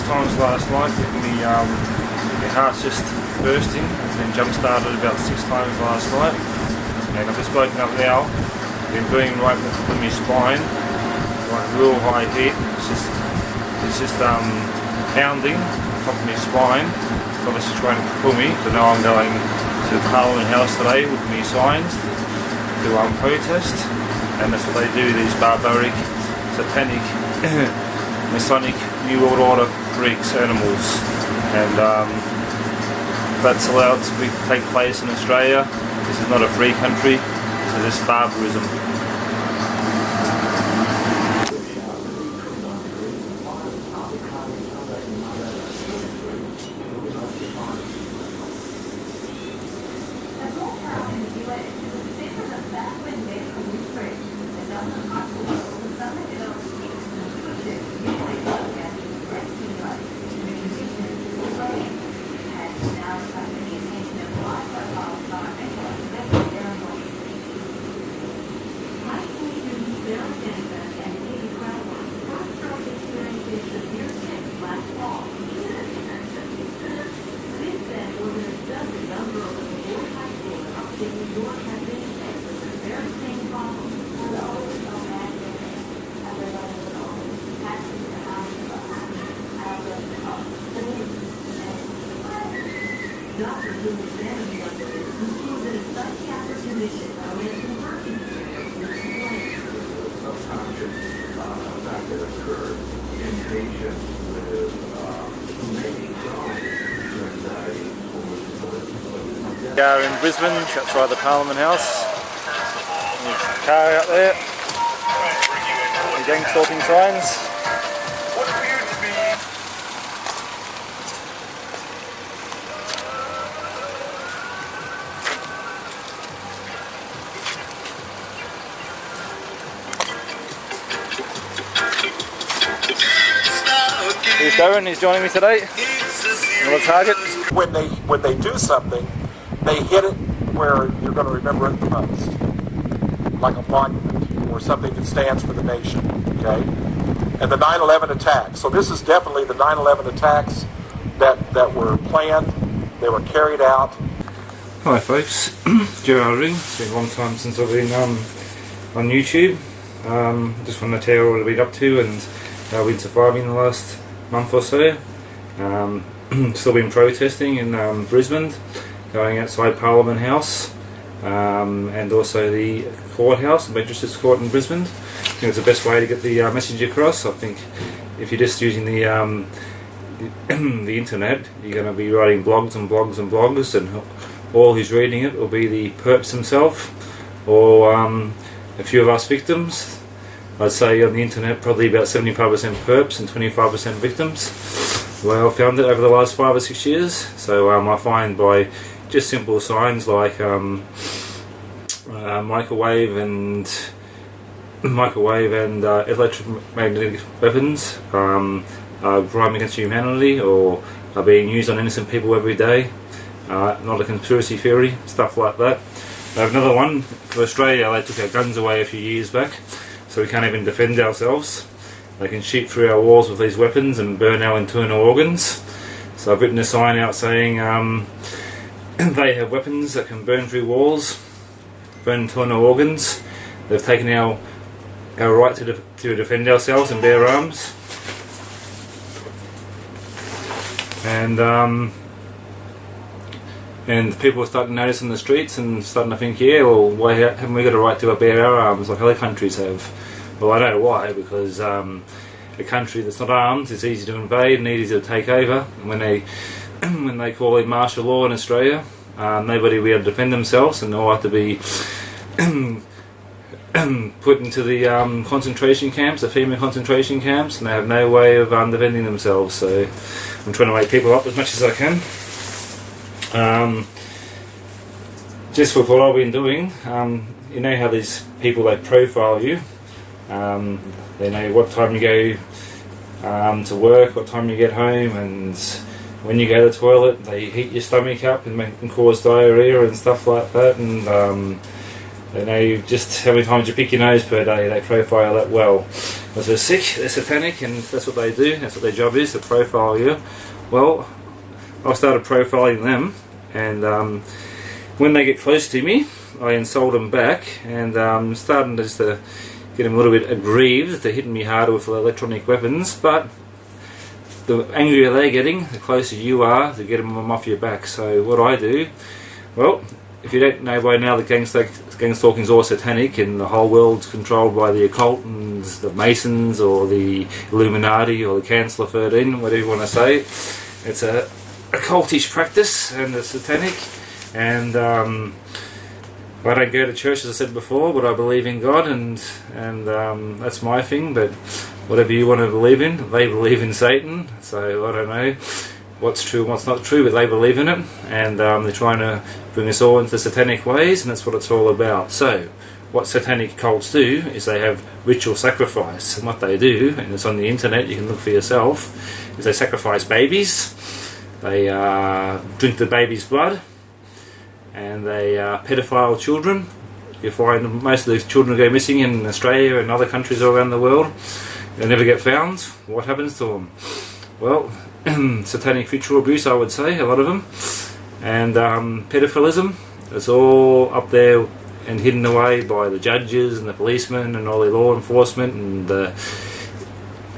times last night with me, my heart's just bursting. It's been jump started about 6 times last night, and I've just woken up now. Been doing right at the top of my spine, like real high heat. It's just pounding the top of my spine. It's obviously trying to pull me. So now I'm going to Parliament House today with me signs to protest, and that's what they do. These barbaric, satanic, Masonic New World Order freaks, animals, and that's allowed to take place in Australia. This is not a free country, so this is barbarism. Doctors who examined the underwear concluded that a psychiatric condition may working that could occur in patients with who may be prone to anxiety or We are in Brisbane, outside the Parliament House. There's a car out there. Again, stalking signs. Here's Darren, he's joining me today. On the target. When they do something, they hit it where you're going to remember it the most, like a monument or something that stands for the nation. Okay, and the 9/11 attacks. So this is definitely the 9/11 attacks that were planned. They were carried out. Hi folks, Gerard Ring. It's been a long time since I've been on YouTube. Just want to tell you what I've been up to and how I've been surviving the last month or so. Still been protesting in Brisbane, going outside Parliament House, and also the courthouse, the Magistrates Court in Brisbane. I think it's the best way to get the message across. I think if you're just using the internet, you're going to be writing blogs and blogs and blogs, and all who's reading it will be the perps himself, or a few of us victims. I'd say on the internet probably about 75% perps and 25% victims. Well, I found it over the last 5 or 6 years. So I find by just simple signs like microwave and electromagnetic weapons are crime against humanity or are being used on innocent people every day. Not a conspiracy theory, stuff like that. I have another one for Australia. They took our guns away a few years back, so we can't even defend ourselves. They can shoot through our walls with these weapons and burn our internal organs. So I've written a sign out saying they have weapons that can burn through walls, burn internal organs. They've taken our right to defend ourselves and bear arms. And people are starting to notice in the streets and starting to think, yeah, well, why haven't we got a right to bear our arms like other countries have? Well, I know why, because a country that's not armed is easy to invade and easy to take over. And when they call it martial law in Australia, nobody will be able to defend themselves, and they'll have to be put into the concentration camps, the female concentration camps, and they have no way of defending themselves. So I'm trying to wake people up as much as I can. Just with what I've been doing, you know how these people, they profile you. They know what time you go to work, what time you get home, and when you go to the toilet. They heat your stomach up and cause diarrhea and stuff like that, and They know just how many times you pick your nose per day. They profile that well. Because they're sick, they're satanic, and that's what they do. That's what their job is, to profile you. Well, I started profiling them, and when they get close to me, I insult them back, and starting just to get them a little bit aggrieved. They're hitting me harder with electronic weapons, but the angrier they're getting, the closer you are to get them off your back. So what I do, well, if you don't know by now, the gang stalking is all satanic, and the whole world's controlled by the occult and the Masons or the Illuminati or the Council of 13, whatever you want to say. It's a occultish practice, and it's satanic. And I don't go to church, as I said before, but I believe in God, and that's my thing. But whatever you want to believe in, they believe in Satan. So I don't know what's true and what's not true, but they believe in it, and they're trying to bring us all into satanic ways, and that's what it's all about. So what satanic cults do is they have ritual sacrifice, and what they do, and it's on the internet, you can look for yourself, is they sacrifice babies. They drink the baby's blood, and they pedophile children. You find most of these children go missing in Australia and other countries all around the world. They never get found. What happens to them? Well, satanic ritual abuse, I would say, a lot of them, and pedophilism. It's all up there and hidden away by the judges and the policemen and all the law enforcement and the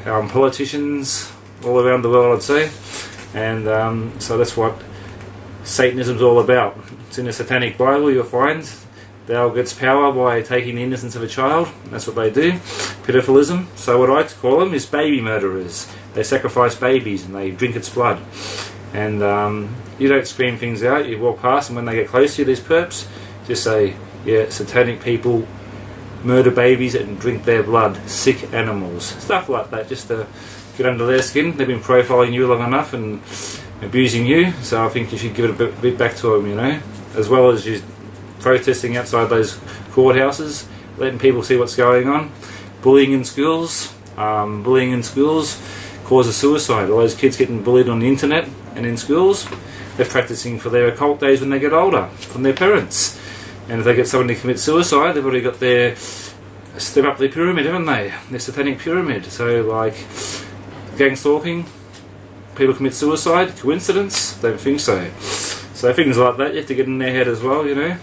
politicians all around the world, I'd say. And so that's what Satanism's all about. It's in the Satanic Bible. You'll find thou gets power by taking the innocence of a child. That's what they do. Pedophilism. So what I call them is baby murderers. They sacrifice babies and they drink its blood. And you don't scream things out. You walk past, and when they get close to you, these perps, just say, yeah, satanic people murder babies and drink their blood. Sick animals. Stuff like that, just to get under their skin. They've been profiling you long enough and abusing you, so I think you should give it a bit back to them, you know, as well as you protesting outside those courthouses, letting people see what's going on. Bullying in schools causes suicide. All those kids getting bullied on the internet and in schools, they're practicing for their occult days when they get older from their parents. And if they get someone to commit suicide, they've already got their step up their pyramid, haven't they? Their satanic pyramid. So like gang stalking, people commit suicide, coincidence? Don't think so. So things like that you have to get in their head as well, you know.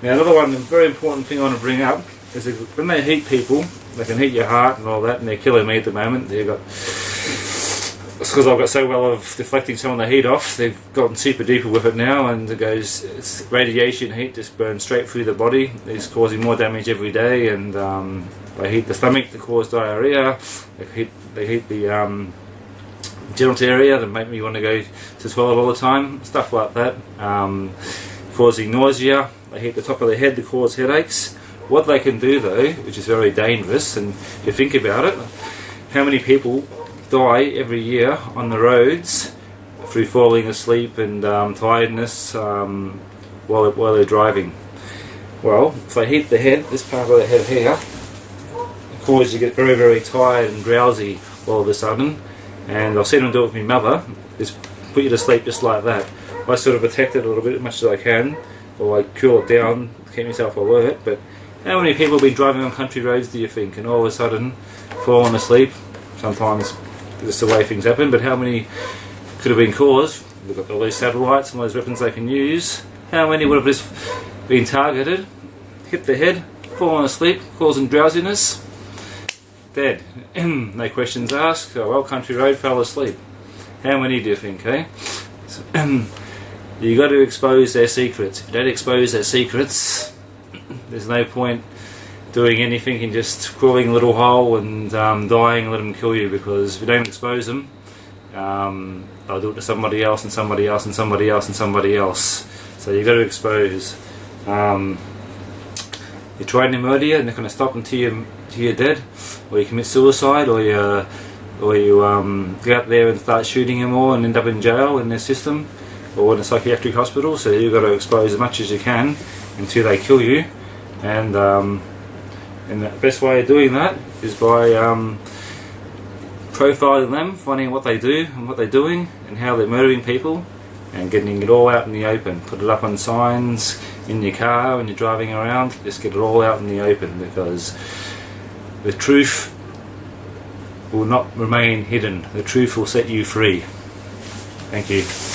Now another one, a very important thing I want to bring up is that when they heat people, they can heat your heart and all that, and they're killing me at the moment. It's because I've got so well of deflecting some of the heat off, they've gotten super duper with it now, and it's radiation heat, just burns straight through the body. It's causing more damage every day, and they heat the stomach to cause diarrhea, they heat the genital area that make me want to go to the toilet all the time, stuff like that, causing nausea. They hit the top of the head to cause headaches. What they can do though, which is very dangerous, and if you think about it, how many people die every year on the roads through falling asleep and tiredness while they're driving? Well, if they hit the head, this part of the head here, it causes you to get very, very tired and drowsy all of a sudden. And I've seen them do it with my mother, just put you to sleep just like that. I sort of protect it a little bit as much as I can, or I cool it down, keep myself alert. But how many people have been driving on country roads, do you think, and all of a sudden falling asleep? Sometimes just the way things happen, but how many could have been caused? We've got all these satellites and all those weapons they can use. How many would have just been targeted, hit the head, fallen asleep, causing drowsiness? Dead. No questions asked. Oh, well, country road, fell asleep. How many do you think, eh? So, you got to expose their secrets. If you don't expose their secrets, there's no point doing anything and just crawling a little hole and dying and let them kill you, because if you don't expose them, they'll do it to somebody else and somebody else and somebody else and somebody else. So you've got to expose. You're trying to murder you, and they're going to stop until you're dead, or you commit suicide, or you go up there and start shooting them all and end up in jail in their system, or in a psychiatric hospital. So you've got to expose as much as you can until they kill you, and the best way of doing that is by profiling them, finding out what they do and what they're doing and how they're murdering people, and getting it all out in the open. Put it up on signs, in your car when you're driving around. Just get it all out in the open, because the truth will not remain hidden. The truth will set you free. Thank you.